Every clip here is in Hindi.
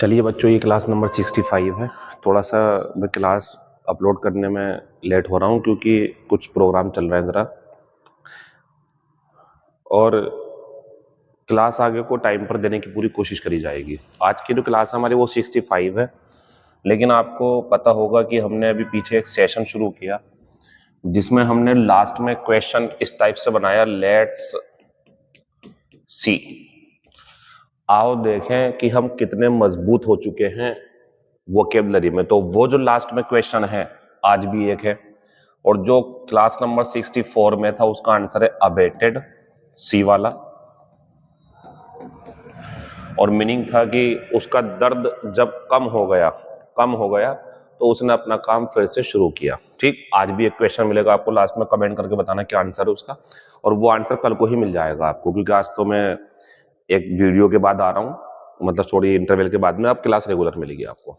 चलिए बच्चों, ये क्लास नंबर 65 है। थोड़ा सा मैं क्लास अपलोड करने में लेट हो रहा हूँ क्योंकि कुछ प्रोग्राम चल रहा है ज़रा, और क्लास आगे को टाइम पर देने की पूरी कोशिश करी जाएगी। आज की जो क्लास हमारी वो 65 है, लेकिन आपको पता होगा कि हमने अभी पीछे एक सेशन शुरू किया जिसमें हमने लास्ट में क्वेश्चन इस टाइप से बनाया, लेट्स सी। आओ देखें कि हम कितने मजबूत हो चुके हैं वोकेबलरी में। तो वो जो लास्ट में क्वेश्चन है आज भी एक है, और जो क्लास नंबर 64 में था उसका आंसर है अबेटेड, सी वाला। और मीनिंग था कि उसका दर्द जब कम हो गया तो उसने अपना काम फिर से शुरू किया। ठीक, आज भी एक क्वेश्चन मिलेगा आपको, लास्ट में कमेंट करके बताना क्या आंसर है उसका, और वो आंसर कल को ही मिल जाएगा आपको, क्योंकि आज तो मैं एक वीडियो के बाद आ रहा हूं, मतलब थोड़ी इंटरवल के बाद में। अब क्लास रेगुलर मिलेगी आपको।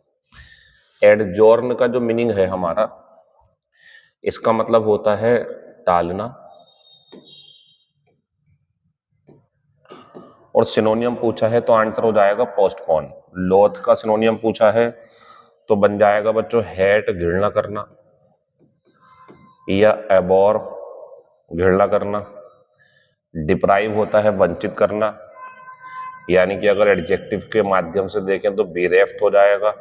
एडजॉर्न का जो मीनिंग है हमारा, इसका मतलब होता है टालना, और सिनोनियम पूछा है तो आंसर हो जाएगा पोस्टपोन। लोथ का सिनोनियम पूछा है तो बन जाएगा बच्चों हेट, घृणा करना, या एबोर, घृणा करना। डिप्राइव होता है वंचित करना, यानी कि अगर एडजेक्टिव के माध्यम से देखें तो बेरेफ्ट हो जाएगा।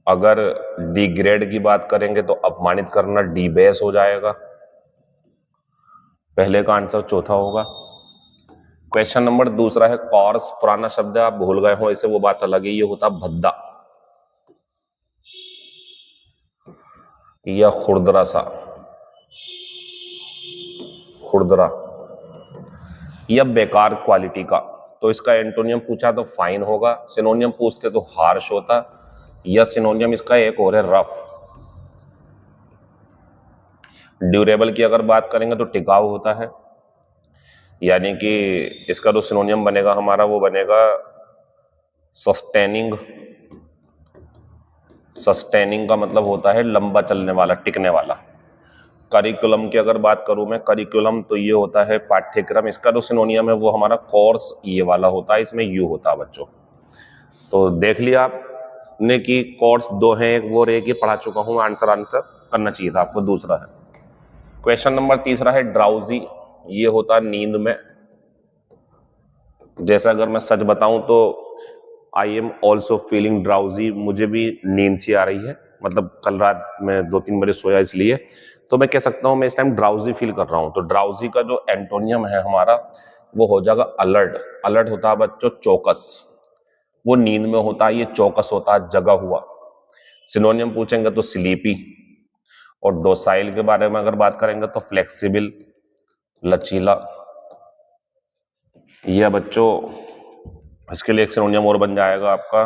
अगर डिग्रेड की बात करेंगे तो अपमानित करना, डिबेस हो जाएगा। पहले का आंसर चौथा होगा। क्वेश्चन नंबर दूसरा है कॉर्स। पुराना शब्द है, आप भूल गए हो इसे, वो बात अलग है। ये होता भद्दा या खुरदरा सा, खुरदरा, या बेकार क्वालिटी का। तो इसका एंटोनियम पूछा तो फाइन होगा, सिनोनियम पूछते तो हार्श होता, या सिनोनियम इसका एक और है रफ। ड्यूरेबल की अगर बात करेंगे तो टिकाऊ होता है, यानी कि इसका जो सिनोनियम बनेगा हमारा वो बनेगा सस्टेनिंग। सस्टेनिंग का मतलब होता है लंबा चलने वाला, टिकने वाला। करिकुलम की अगर बात करूं मैं, करिकुलम तो ये होता है पाठ्यक्रम। इसका जो सिनोनियम है वो हमारा कोर्स, ये वाला होता है, इसमें यू होता है बच्चों। तो देख लिया आपने कि कोर्स दो हैं, एक वो और एक ये पढ़ा चुका हूं। आंसर करना चाहिए था आपको। दूसरा है क्वेश्चन नंबर तीसरा है ड्राउजी। ये होता है नींद में। जैसा अगर मैं सच बताऊं तो I am also feeling drowsy, मुझे भी नींद सी आ रही है। मतलब कल रात में 2-3 बजे सोया, इसलिए तो मैं कह सकता हूं मैं इस टाइम ड्राउजी फील कर रहा हूं। तो ड्राउजी का जो एंटोनियम है हमारा वो हो जाएगा अलर्ट। अलर्ट होता है बच्चों चौकस, वो नींद में होता है, ये चौकस होता है जगा हुआ। सिनोनियम पूछेंगे तो स्लीपी। और डोसाइल के बारे में अगर बात करेंगे तो फ्लेक्सिबल, लचीला। यह बच्चों इसके लिए एक सिनोनियम और बन जाएगा आपका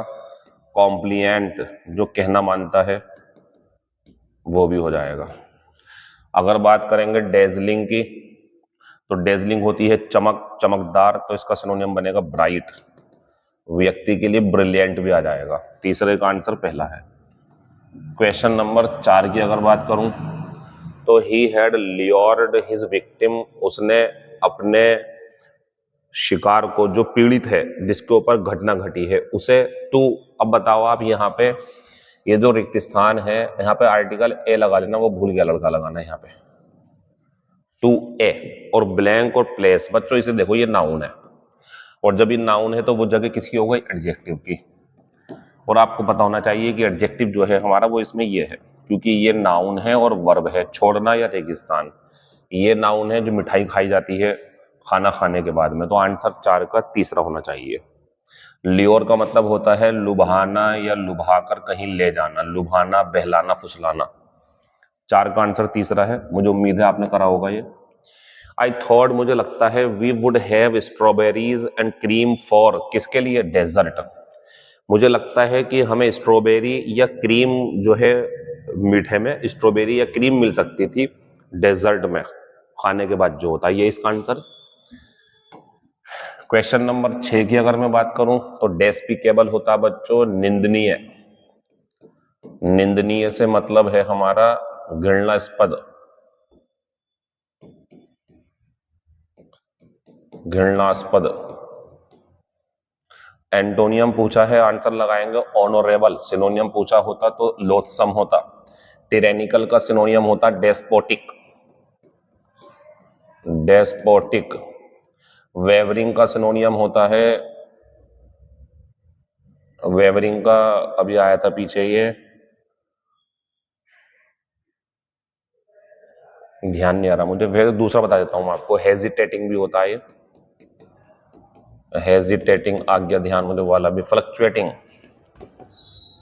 कॉम्प्लिएंट, जो कहना मानता है, वो भी हो जाएगा। अगर बात करेंगे डेजलिंग की, तो डेजलिंग होती है चमक, चमकदार, तो इसका सिनोनियम बनेगा ब्राइट। व्यक्ति के लिए ब्रिलियंट भी आ जाएगा। तीसरे का आंसर पहला है। क्वेश्चन नंबर 4 की अगर बात करूं तो he had lured his victim, उसने अपने शिकार को, जो पीड़ित है, जिसके ऊपर घटना घटी है, उसे टू। अब बताओ आप, यहाँ पे ये जो रिक्त स्थान है, यहाँ पे आर्टिकल ए लगा लेना, वो भूल गया लड़का लगाना यहाँ पे। टू ए और ब्लैंक और प्लेस, बच्चों इसे देखो, ये नाउन है, और जब ये नाउन है तो वो जगह किसकी हो गई? एडजेक्टिव की। और आपको पता होना चाहिए कि एडजेक्टिव जो है हमारा वो इसमें ये है, क्योंकि ये नाउन है और वर्ब है। छोड़ना या रेगिस्तान, ये नाउन है जो मिठाई खाई जाती है खाना खाने के बाद में। तो आंसर 4 का तीसरा होना चाहिए। लियोर का मतलब होता है लुभाना या लुभाकर कहीं ले जाना, लुभाना, बहलाना, फुसलाना। 4 का आंसर तीसरा है। मुझे उम्मीद है आपने करा होगा ये। आई थॉट, मुझे लगता है, we would have strawberries and cream for, किसके लिए? डेजर्ट। मुझे लगता है कि हमें स्ट्रॉबेरी या क्रीम जो है, मीठे में स्ट्रॉबेरी या क्रीम मिल सकती थी डेजर्ट में, खाने के बाद जो होता है, ये इसका आंसर। क्वेश्चन नंबर 6 की अगर मैं बात करूं तो डेस्पिकेबल होता है बच्चों निंदनीय। निंदनीय से मतलब है हमारा घृणास्पद, घृणास्पद। एंटोनियम पूछा है, आंसर लगाएंगे ऑनरेबल। सिनोनियम पूछा होता तो लोथसम होता। टिरेनिकल का सिनोनियम होता डेस्पोटिक। डेस्पोटिक। वेवरिंग का सिनोनियम होता है, वेवरिंग का अभी आया था पीछे, ये ध्यान नहीं आ रहा मुझे, फिर दूसरा बता देता हूं मैं आपको, हेजिटेटिंग भी होता है ये, हेजिटेटिंग आ गया ध्यान मुझे वाला भी। फ्लक्चुएटिंग,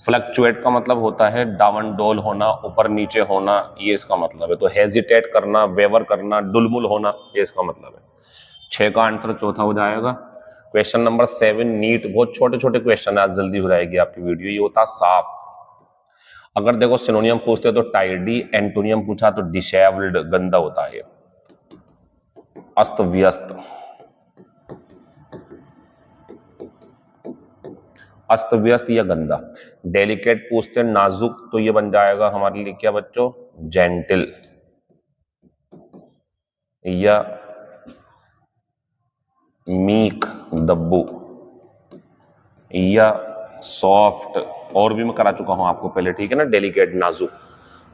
फ्लक्चुएट का मतलब होता है डावनडोल होना, ऊपर नीचे होना, ये इसका मतलब है। तो हेजिटेट करना, वेवर करना, डुलमुल होना, ये इसका मतलब है। 6 का आंसर चौथा हो जाएगा। क्वेश्चन नंबर 7 नीट, बहुत छोटे छोटे क्वेश्चन है, आज जल्दी हो जाएगी आपकी वीडियो। ये होता साफ। अगर देखो सिनोनियम पूछते तो टाइडी, एंटोनियम पूछा तो डिशेवल्ड, गंदा होता है ये, अस्त व्यस्त, अस्त व्यस्त या गंदा। डेलिकेट पूछते नाजुक, तो ये बन जाएगा हमारे लिए क्या बच्चों, जेंटिल या मीक, दब्बू, या सॉफ्ट, और भी मैं करा चुका हूं आपको पहले, ठीक है ना। डेलिकेट नाजुक,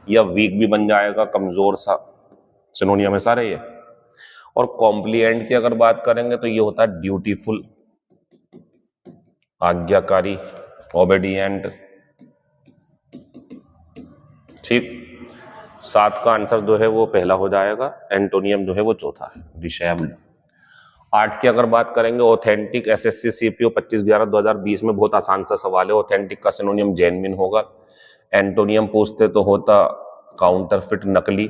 या वीक भी बन जाएगा, कमजोर सा, सिनोनियम है सारे ये। और कॉम्प्लिएंट की अगर बात करेंगे तो ये होता है ड्यूटीफुल, आज्ञाकारी, ओबेडिएंट, ठीक। 7 का आंसर जो है वो पहला हो जाएगा, एंटोनियम जो है वो चौथा है, डिशेबल्ड। 8 की अगर बात करेंगे ऑथेंटिक, एसएससी सीपीओ 25/11/2020 में बहुत आसान सा सवाल है। ऑथेंटिक का सिनोनियम जेन्युइन होगा। एंटोनियम पूछते तो होता काउंटरफिट, नकली।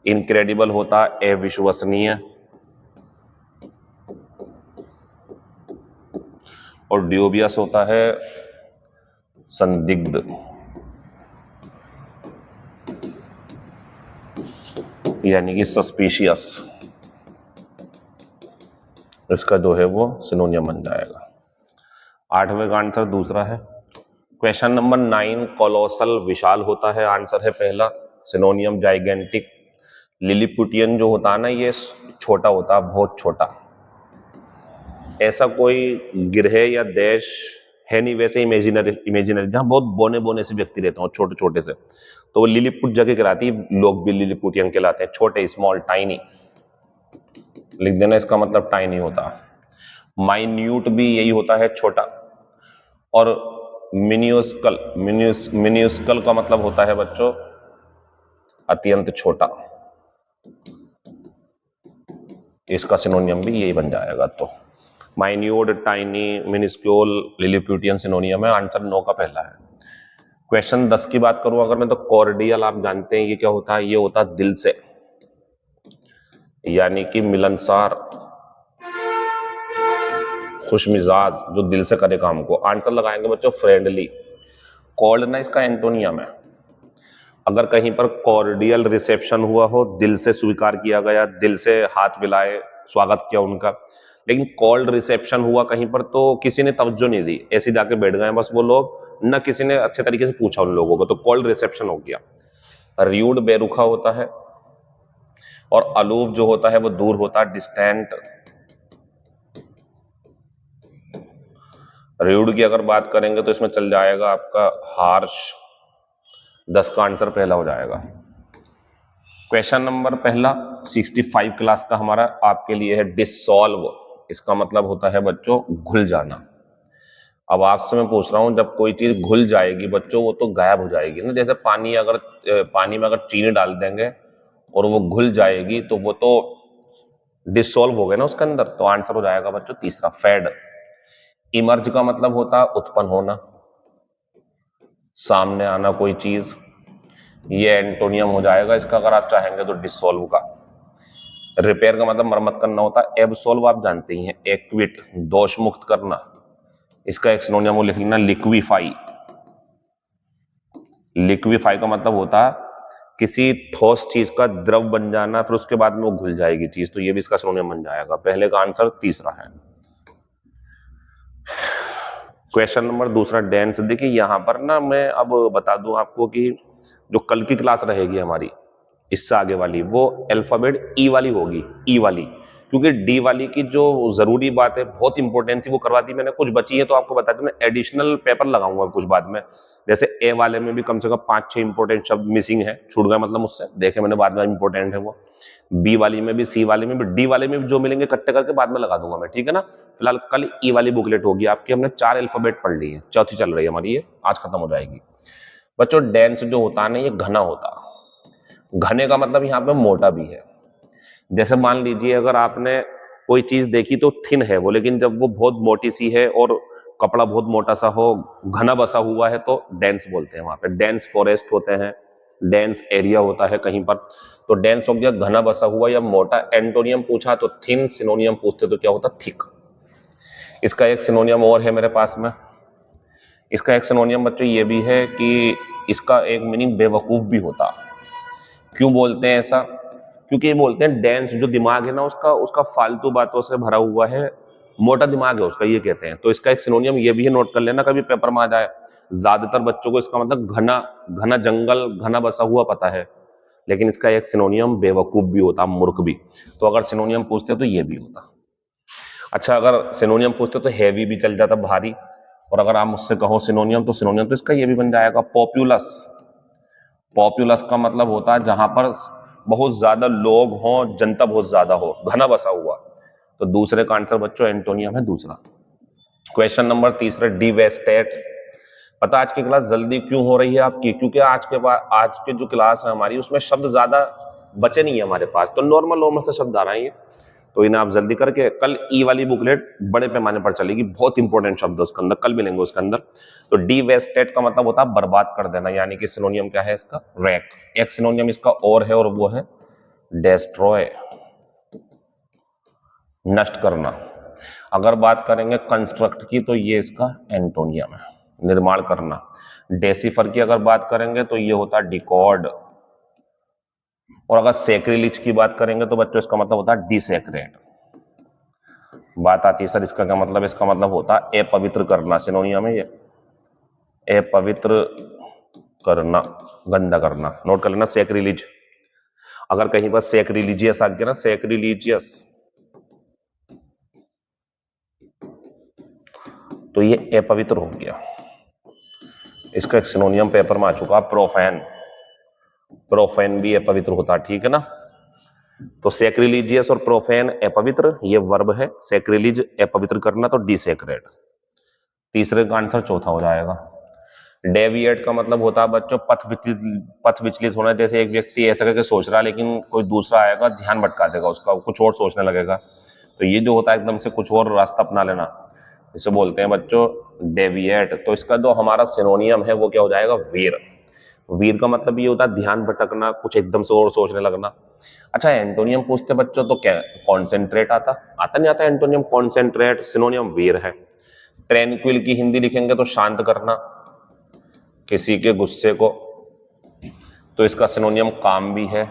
इनक्रेडिबल होता अविश्वसनीय, और ड्यूबियस होता है संदिग्ध, यानी कि सस्पिशियस। इसका जो है वो सिनोनियम बन जाएगा। 8वें का आंसर दूसरा है। क्वेश्चन नंबर 9 कोलोसल, विशाल होता है, आंसर है पहला। सिनोनियम जाइगेंटिक। लिलीपुटियन जो होता है ना, ये छोटा होता है, बहुत छोटा। ऐसा कोई गिरह या देश है नहीं वैसे, इमेजिनरी जहां बहुत बोने बोने से व्यक्ति रहते हैं, छोटे छोटे से, तो वो लिलीपुट जगह कहलाती है। लोग भी लिलीपुटियन कहलाते हैं, छोटे, स्मॉल, टाइनी। लिख देना, इसका मतलब टाइनी होता है। माइन्यूट भी यही होता है, छोटा। और मिन्यूस्कल, मिन्यूस्कल का मतलब होता है बच्चों अत्यंत छोटा। इसका सिनोनियम भी यही बन जाएगा। तो माइन्यूट, टाइनी, मिनिस्क्यूल, लिलीपुटियन सिनोनियम है। आंसर 9 का पहला है। क्वेश्चन 10 की बात करूं अगर मैं, तो कॉर्डियल आप जानते हैं ये क्या होता है, ये होता है दिल से, यानी कि मिलनसार, खुशमिजाज, जो दिल से करे काम को। आंसर लगाएंगे बच्चों फ्रेंडली। कॉल्ड ना इसका एंटोनियम है। अगर कहीं पर कॉर्डियल रिसेप्शन हुआ हो, दिल से स्वीकार किया गया, दिल से हाथ मिलाए, स्वागत किया उनका, लेकिन कॉल्ड रिसेप्शन हुआ कहीं पर तो किसी ने तवज्जो नहीं दी, ऐसे जाके बैठ गए बस वो लोग, न किसी ने अच्छे तरीके से पूछा उन लोगों को, तो कॉल्ड रिसेप्शन हो गया। र्यूड बेरुखा होता है, और अलूफ जो होता है वो दूर होता है, डिस्टेंट। र्यूड की अगर बात करेंगे तो इसमें चल जाएगा आपका हार्श। 10 का आंसर पहला हो जाएगा। क्वेश्चन नंबर पहला 65 क्लास का हमारा आपके लिए है डिसॉल्व। इसका मतलब होता है बच्चों घुल जाना। अब आपसे मैं पूछ रहा हूं, जब कोई चीज घुल जाएगी बच्चों, वो तो गायब हो जाएगी ना। जैसे पानी में अगर चीनी डाल देंगे और वो घुल जाएगी, तो वो तो डिसॉल्व हो गए ना उसके अंदर। तो आंसर हो जाएगा बच्चों तीसरा, फेड। इमर्ज का मतलब होता है उत्पन्न होना, सामने आना कोई चीज। ये एंटोनियम हो जाएगा इसका अगर आप चाहेंगे तो डिसॉल्व का। रिपेयर का मतलब मरम्मत करना होता है। एब्सोल्व आप जानते ही हैं, एक्विट, दोष मुक्त करना। इसका एक सिनोनियम वो लिख लेना, लिक्विफाई। लिक्विफाई का मतलब होता है किसी ठोस चीज का द्रव बन जाना, फिर उसके बाद में वो घुल जाएगी चीज, तो ये भी इसका सिनोनियम बन जाएगा। पहले का आंसर तीसरा है। क्वेश्चन नंबर दूसरा डेंस। देखिए यहां पर ना मैं अब बता दूं आपको कि जो कल की क्लास रहेगी हमारी, इससे आगे वाली, वो अल्फाबेट ई वाली होगी, ई वाली, क्योंकि डी वाली की जो जरूरी बात है, बहुत इंपॉर्टेंट थी, वो करवा दी मैंने। कुछ बची है तो आपको बता दूं, मैं एडिशनल पेपर लगाऊंगा कुछ बाद में। जैसे ए वाले में भी कम से कम 5-6 इंपॉर्टेंट शब्द मिसिंग है, छूट गए मतलब मुझसे, देखे मैंने बाद में, इंपॉर्टेंट है वो। बी वाली में भी, सी वाले में भी, डी वाले में भी जो मिलेंगे इकट्ठे करके बाद में लगा दूंगा मैं, ठीक है ना। फिलहाल कल ई वाली बुकलेट होगी आपकी, हमने 4 अल्फाबेट पढ़ ली है, चौथी चल रही है हमारी, ये आज खत्म हो जाएगी। बच्चों डेंस जो होता है ना, ये घना होता है। घने का मतलब यहाँ पे मोटा भी है। जैसे मान लीजिए अगर आपने कोई चीज देखी तो थिन है वो, लेकिन जब वो बहुत मोटी सी है और कपड़ा बहुत मोटा सा हो, घना बसा हुआ है, तो डेंस बोलते हैं। वहां पे डेंस फॉरेस्ट होते हैं, डेंस एरिया होता है कहीं पर, तो डेंस हो गया घना बसा हुआ या मोटा। एंटोनियम पूछा तो थिन, सिनोनियम पूछते तो क्या होता, थिक। इसका एक सिनोनियम और है मेरे पास में। इसका एक सिनोनियम बच्चों ये भी है कि इसका एक मीनिंग बेवकूफ भी होता। क्यों बोलते हैं ऐसा? क्योंकि ये बोलते हैं डेंस जो दिमाग है ना उसका फालतू बातों से भरा हुआ है, मोटा दिमाग है उसका, ये कहते हैं। तो इसका एक सिनोनियम ये भी है, नोट कर लेना, कभी पेपर में आ जाए। ज्यादातर बच्चों को इसका मतलब घना घना जंगल, घना बसा हुआ पता है, लेकिन इसका एक सिनोनियम बेवकूफ भी होता, मूर्ख भी। तो अगर सिनोनियम पूछते तो ये भी होता। अच्छा, अगर सिनोनियम पूछते तो हैवी भी चल जाता, भारी। और अगर आप मुझसे कहो सिनोनियम, तो सिनोनियम तो इसका ये भी बन जाएगा, पॉपुलस। पॉपुलस का मतलब होता है जहां पर बहुत ज्यादा लोग हों, जनता बहुत ज्यादा हो, घना बसा हुआ। तो दूसरे का आंसर बच्चों एंटोनियम है, दूसरा। क्वेश्चन नंबर तीसरा, डिवेस्टेट। पता आज की क्लास जल्दी क्यों हो रही है आपकी? क्योंकि आज के जो क्लास है हमारी, उसमें शब्द ज्यादा बचे नहीं है हमारे पास, तो नॉर्मल से शब्द आ रहे हैं। तो इन्हें आप जल्दी करके, कल ई वाली बुकलेट बड़े पैमाने पर चलेगी, बहुत इंपॉर्टेंट शब्द है उसके अंदर, कल मिलेंगे उसके अंदर। तो डिवेस्टेट का मतलब होता है बर्बाद कर देना, यानी कि सिनोनियम क्या है इसका, रैक। एक सिनोनियम इसका और है, और वो है डेस्ट्रॉय, नष्ट करना। अगर बात करेंगे कंस्ट्रक्ट की, तो ये इसका एंटोनियम है, निर्माण करना। डेसिफर की अगर बात करेंगे तो ये होता है डिकॉर्ड। और अगर सैक्रिलीज की बात करेंगे तो बच्चों इसका मतलब होता है डिसैक्रेट। बात आती है सर इसका क्या मतलब? इसका मतलब होता है अपवित्र करना, सिनोनियम है ये, अपवित्र करना, गंदा करना। नोट कर लेना, सैक्रिलीज। अगर कहीं पर सैक्रिलीजियस आ गया ना, सैक्रिलीजियस, तो ये अपवित्र हो गया। इसका एक सिनोनियम पेपर में आ चुका, प्रोफैन। प्रोफैन भी अपवित्र होता, ठीक है ना। तो सैक्रिलीजियस और प्रोफैन अपवित्र, ये वर्ब है। सैक्रिलीज अपवित्र करना, तो डिसैक्रेट। तीसरे का आंसर चौथा हो जाएगा। डेविएट का मतलब होता है बच्चों पथ विचलित होना। जैसे एक व्यक्ति ऐसा करके सोच रहा है, लेकिन कोई दूसरा आएगा, ध्यान भटका देगा उसका, कुछ और सोचने लगेगा। तो ये जो होता है एकदम से कुछ और रास्ता अपना लेना, इसे बोलते हैं बच्चों डेविएट। तो इसका जो हमारा सिनोनियम है वो क्या हो जाएगा, वीर। वीर का मतलब ये होता है ध्यान भटकना, कुछ एकदम से और सोचने लगना। अच्छा, एंटोनियम पूछते बच्चों तो क्या कॉन्सेंट्रेट आता नहीं आता? एंटोनियम कॉन्सेंट्रेट, सिनोनियम वीर है। ट्रैंक्विल की हिंदी लिखेंगे तो शांत करना किसी के गुस्से को, तो इसका सिनोनियम काम भी है,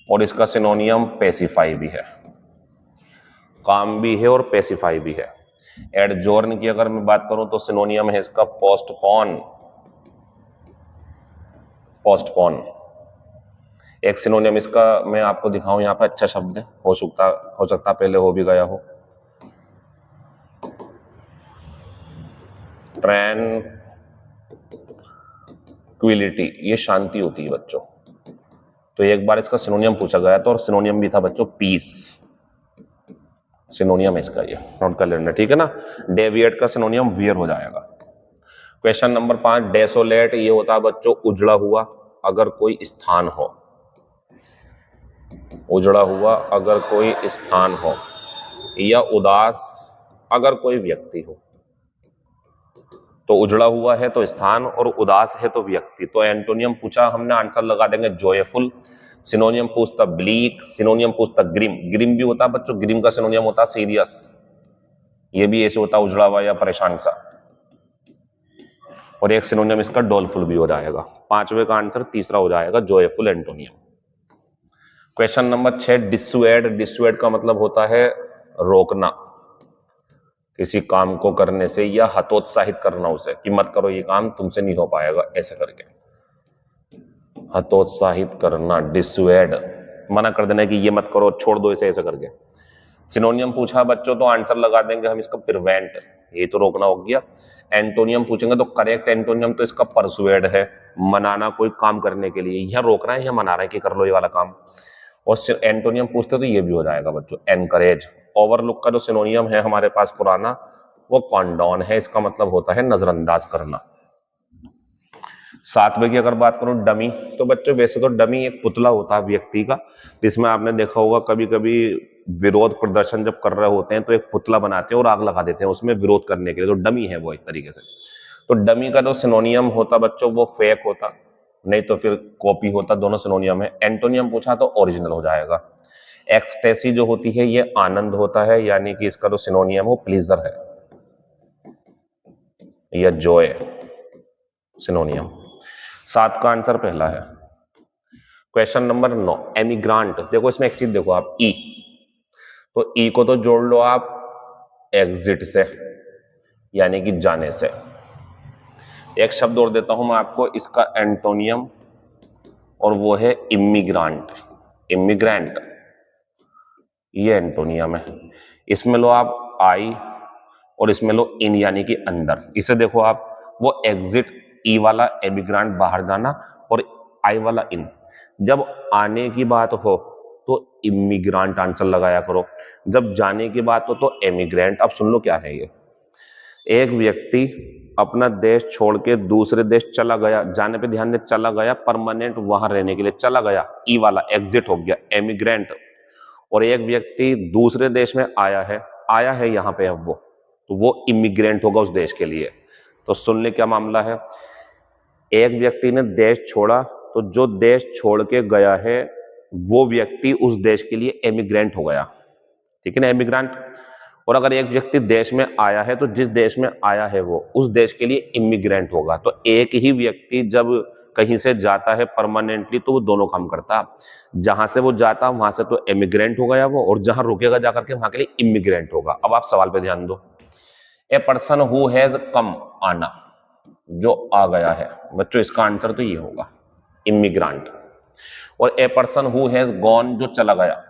और इसका सिनोनियम पेसिफाई भी है। काम भी है और पेसिफाई भी है। एडजोर्न की अगर मैं बात करूं तो सिनोनियम है इसका पोस्टपोन। पोस्टपोन एक सिनोनियम इसका मैं आपको दिखाऊं, यहाँ पे अच्छा शब्द है, हो सकता पहले हो भी गया हो। ट्रैंक्विलिटी, ये शांति होती है बच्चों। तो एक बार इसका सिनोनियम पूछा गया था, और सिनोनियम भी था बच्चों पीस। सिनोनियम है इसका, ये नोट कर लेना, ठीक है ना। डेविएट का सिनोनियम वियर हो जाएगा। क्वेश्चन नंबर 5, डेसोलेट, ये होता है बच्चों उजड़ा हुआ अगर कोई स्थान हो। उजड़ा हुआ अगर कोई स्थान हो, या उदास अगर कोई व्यक्ति हो। तो उजड़ा हुआ है तो स्थान, और उदास है तो व्यक्ति। तो एंटोनियम पूछा हमने, आंसर लगा देंगे जॉयफुल। सिनोनियम पूछता ब्लीक, सिनोनियम पूछता ग्रिम। ग्रिम भी होता बच्चों, ग्रिम का सिनोनियम होता सीरियस। ये भी ऐसे होता उजड़ा हुआ या परेशान सा। और एक सिनोनियम इसका डोलफुल भी हो जाएगा। पांचवे का आंसर तीसरा हो जाएगा, जॉयफुल एंटोनियम। Question number 6, डिसुएड। डिसुएड का मतलब होता है रोकना किसी काम को करने से, या हतोत्साहित करना उसे कि मत करो ये काम, तुमसे नहीं हो पाएगा, ऐसे करके हतोत्साहित करना, डिसुएड। मना कर देना है कि ये मत करो, छोड़ दो इसे, ऐसे करके। सिनोनियम पूछा बच्चों तो आंसर लगा देंगे हम इसका प्रिवेंट, ये तो रोकना हो गया। एंटोनियम पूछेंगे तो करेक्ट एंटोनियम तो इसका परसुएड है, मनाना कोई काम करने के लिए, यहाँ रोकना है, यहाँ मना रहा है कि कर लो ये वाला काम। और एंटोनियम पूछते तो ये भी हो जाएगा बच्चों एनकरेज। ओवरलुक का जो सिनोनियम है हमारे पास पुराना वो कॉन्डोन है, इसका मतलब होता है नजरअंदाज करना। 7वें की अगर बात करूं डमी, तो बच्चों वैसे तो डमी एक पुतला होता है व्यक्ति का, जिसमें आपने देखा होगा कभी कभी विरोध प्रदर्शन जब कर रहे होते हैं तो एक पुतला बनाते हैं और आग लगा देते हैं उसमें विरोध करने के लिए, तो डमी है वो एक तरीके से। तो डमी का जो सिनोनियम होता बच्चों वो फेक होता, नहीं तो फिर कॉपी होता, दोनों सिनोनियम है। एंटोनियम पूछा तो ओरिजिनल हो जाएगा। एक्सटेसी जो होती है ये आनंद होता है, यानी कि इसका जो सिनोनियम वो प्लीजर है या जॉय सिनोनियम। 7 का आंसर पहला है। क्वेश्चन नंबर 9 एमिग्रांट, देखो इसमें एक चीज देखो आप ई, तो ई को तो जोड़ लो आप एग्जिट से यानी कि जाने से। एक शब्द और देता हूं मैं आपको इसका एंटोनियम, और वो है इमिग्रांट, इमिग्रेंट, ये एंटोनियम है। इसमें लो आप आई और इसमें लो इन यानी कि अंदर। इसे देखो आप, वो एग्जिट ई वाला एमिग्रांट बाहर जाना और आई वाला इन। जब आने की बात हो तो इमिग्रांट आंसर लगाया करो, जब जाने की बात हो तो एमिग्रेंट। अब सुन लो क्या है ये, एक व्यक्ति अपना देश छोड़ के दूसरे देश चला गया, जाने पे ध्यान दे, चला गया परमानेंट वहां रहने के लिए, चला गया ई वाला एग्जिट हो गया एमिग्रेंट। और एक व्यक्ति दूसरे देश में आया है यहाँ पे अब वो, तो वो इमिग्रेंट होगा उस देश के लिए। तो सुन ले क्या मामला है, एक व्यक्ति ने देश छोड़ा, तो जो देश छोड़ के गया है वो व्यक्ति उस देश के लिए एमिग्रेंट हो गया, ठीक है ना, एमिग्रेंट। और अगर एक व्यक्ति देश में आया है तो जिस देश में आया है वो उस देश के लिए इमिग्रेंट होगा। तो एक ही व्यक्ति जब कहीं से जाता है परमानेंटली तो वो दोनों काम करता, जहां से वो जाता वहां से तो एमिग्रेंट हो गया वो, और जहां रुकेगा जाकर के वहां के लिए इमिग्रेंट होगा। अब आप सवाल पे ध्यान दो, a person who has come, आना, जो आ गया है बच्चों, इसका आंसर तो ये होगा इमिग्रेंट। और a person who has gone, जो चला गया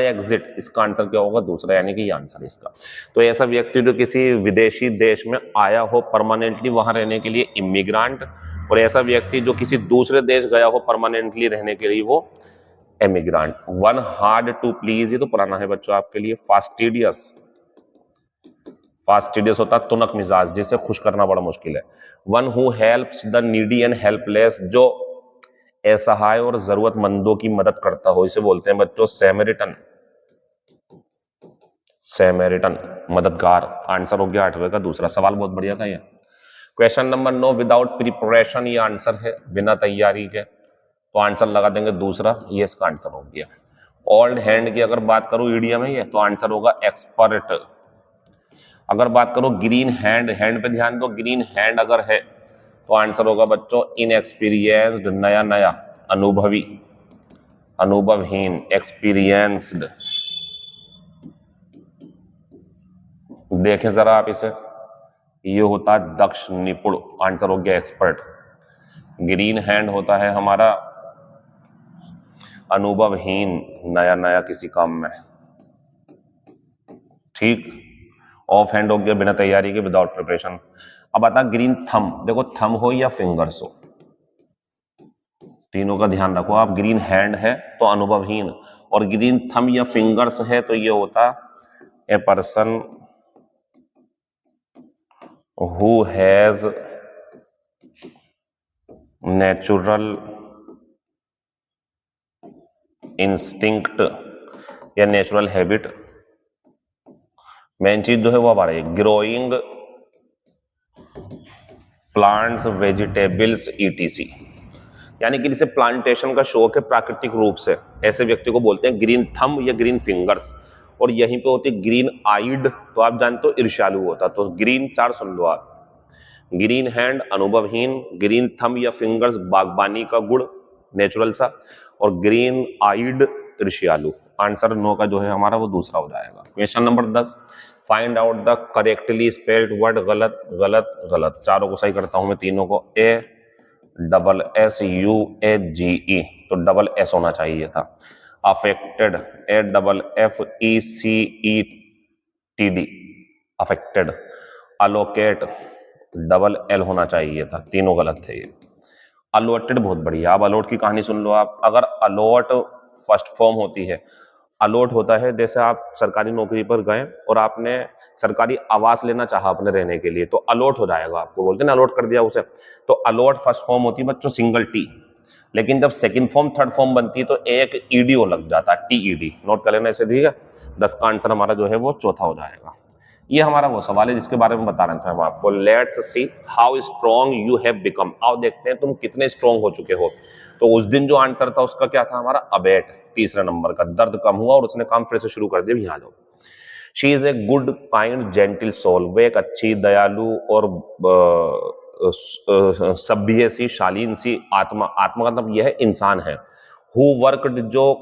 एग्जिट, इसका आंसर क्या होगा दूसरा, यानी कि ये आंसर है इसका। तो ऐसा व्यक्ति जो किसी विदेशी देश में आया हो परमानेंटली वहां रहने के लिए इमिग्रेंट, और ऐसा व्यक्ति जो किसी दूसरे देश गया हो परमानेंटली रहने के लिए वो emigrant. One hard to please, ये तो पुराना है बच्चों आपके लिए। फास्टिडियस, फास्टिडियस होता है तुनक मिजाज, जिसे खुश करना बड़ा मुश्किल है। One who helps the needy and helpless, जो असहाय और जरूरतमंदों की मदद करता हो, इसे बोलते हैं बच्चों सैमरिटन, सैमरिटन मददगार। आंसर हो गया 8वें का दूसरा। सवाल बहुत बढ़िया था ये। क्वेश्चन नंबर 9 विदाउट प्रिपरेशन, ये आंसर है बिना तैयारी के, तो आंसर लगा देंगे दूसरा, ये इसका आंसर हो गया। ऑल्ड हैंड की अगर बात करूं ईडियम है ये, तो आंसर होगा एक्सपर्ट। अगर बात करो ग्रीन हैंड, हैंड पे ध्यान दो, ग्रीन हैंड अगर है तो आंसर होगा बच्चों इनएक्सपीरियंस्ड, नया नया, अनुभवी, अनुभवहीन, एक्सपीरियंस्ड। देखें जरा आप इसे, ये होता है दक्ष, निपुण, आंसर हो गया एक्सपर्ट। ग्रीन हैंड होता है हमारा अनुभवहीन, नया नया किसी काम में, ठीक। ऑफ हैंड हो गया बिना तैयारी के, विदाउट प्रिपरेशन। अब आता ग्रीन थंब, देखो थंब हो या फिंगर्स हो, तीनों का ध्यान रखो आप। ग्रीन हैंड है तो अनुभवहीन, और ग्रीन थंब या फिंगर्स है तो ये होता a person who has natural instinct या नेचुरल हैबिट। मेन चीज जो है वो आ रही है ग्रोइंग प्लांट्स, वेजिटेबल्स, ईटीसी, यानी कि जिसे प्लांटेशन का शौक है प्राकृतिक रूप से, ऐसे व्यक्ति को बोलते हैं ग्रीन थंब या ग्रीन फिंगर्स। और यहीं पे होती है ग्रीन आइड, तो आप जानते हो ईर्ष्यालु होता। तो ग्रीन 4 सुन लो आप, ग्रीन हैंड अनुभवहीन, ग्रीन थंब या फिंगर्स बागबानी का गुण नेचुरल सा, और ग्रीन आइड ईर्ष्यालु। आंसर 9 का जो है हमारा वो दूसरा हो जाएगा। Question number 10 find out the correctly spelled word. गलत गलत गलत, चारों को सही करता हूं मैं तीनों को। ASSUAGE, तो डबल एस होना चाहिए था। Affected, AFFECETD, affected. Allocate, double L होना चाहिए था, तीनों गलत थे ये। अलॉटेड बहुत बढ़िया। अब अलॉट की कहानी सुन लो आप। अगर अलॉट फर्स्ट फॉर्म होती है, अलॉट होता है जैसे आप सरकारी नौकरी पर गए और आपने सरकारी आवास लेना चाहा अपने रहने के लिए, तो अलॉट हो जाएगा, आपको बोलते हैं ना अलॉट कर दिया उसे। तो अलॉट फर्स्ट फॉर्म होती है बच्चों, सिंगल टी। लेकिन जब सेकंड फॉर्म थर्ड फॉर्म बनती है तो एक ईडीओ लग जाता है, TED। नोट कर लेना इसे, ठीक है। 10 का आंसर हमारा जो है वो चौथा हो जाएगा। ये हमारा वो सवाल है जिसके बारे में बता रहे थे हम आपको। Let's see how strong you have become. आओ देखते हैं तुम कितने स्ट्रॉन्ग हो चुके हो। तो उस दिन जो आंसर था उसका क्या था हमारा, अबेट, तीसरा नंबर का। दर्द कम हुआ और उसने काम फिर से शुरू कर दिया। यहाँ जाओ। She is a good kind gentle soul. वो एक अच्छी, दयालु और सभ्य सी, शालीन सी आत्मा। आत्मा का मतलब यह है इंसान है। हु वर्कड, जो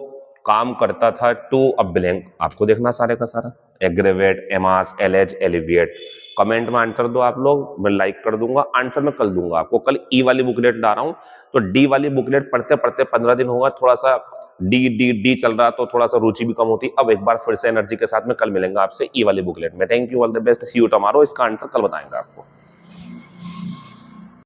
काम करता था, टू अ ब्लैंक, आपको देखना सारे का सारा। Aggravate, amass, allege, alleviate. Comment में आंसर दो आप लोग, मैं लाइक कर दूंगा। आंसर मैं कल दूंगा आपको। कल ई वाली बुकलेट ला रहा हूं, तो डी वाली बुकलेट पढ़ते पढ़ते 15 दिन होगा, थोड़ा सा डी डी डी चल रहा, तो थोड़ा सा रुचि भी कम होती। अब एक बार फिर से एनर्जी के साथ में कल मिलेंगे आपसे ई वाली बुकलेट में। Thank you, all the best, see you tomorrow. इसका आंसर कल बताएंगे आपको।